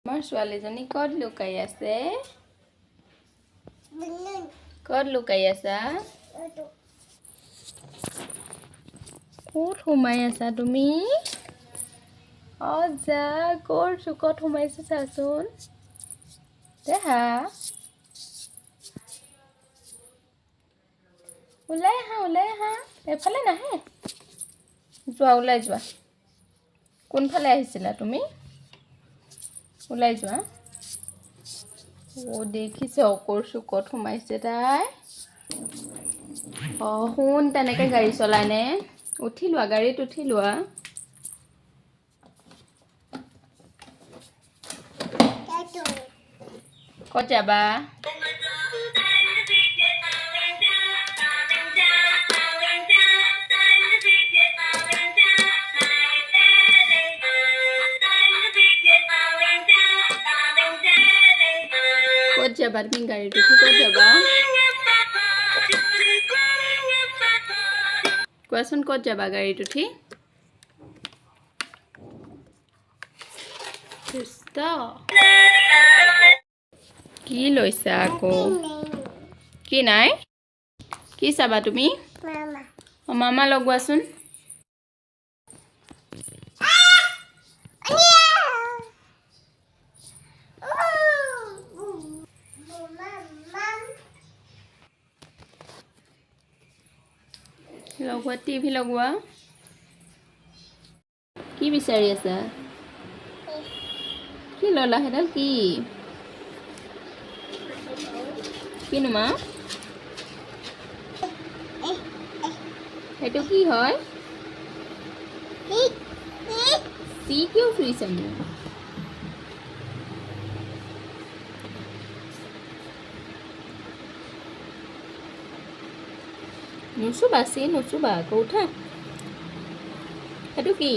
আমাৰ ছোৱালীজনী ক'ত লুকাই আছে? ক'ত লুকাই আছা? ক'ত সোমাই আছা তুমি? যা ক'ৰ চুকত সোমাইছে চাচোন। দেহা ওলাই আহা এফালে নাহে। যোৱা ওলাই যোৱা। কোনফালে আহিছিলা তুমি? ওলাই যোৱা। দেখিছে ক'ৰ চুকত সোমাইছে তাই। শুন তেনেকৈ গাড়ী চলাইনে? উঠি লোৱা, গাড়ীত উঠি লোৱা। ক'ত যাবা? ক'ত যাবা তুমি গাড়ীত উঠি ক'ত যাবা? কোৱাচোন ক'ত যাবা গাড়ীত উঠি? কি লৈছা আকৌ? কি নাই? কি চাবা তুমি? মামা লগোৱাচোন। লগোৱা, টিভি লগোৱা। কি বিচাৰি আছা? কি ল'লা সেইডাল কি? কিনো মা? সেইটো কি হয়? চি কিয় চুইছা মোক? নুচুবা, চি নুচুবা আকৌ উঠা। সেইটো কি?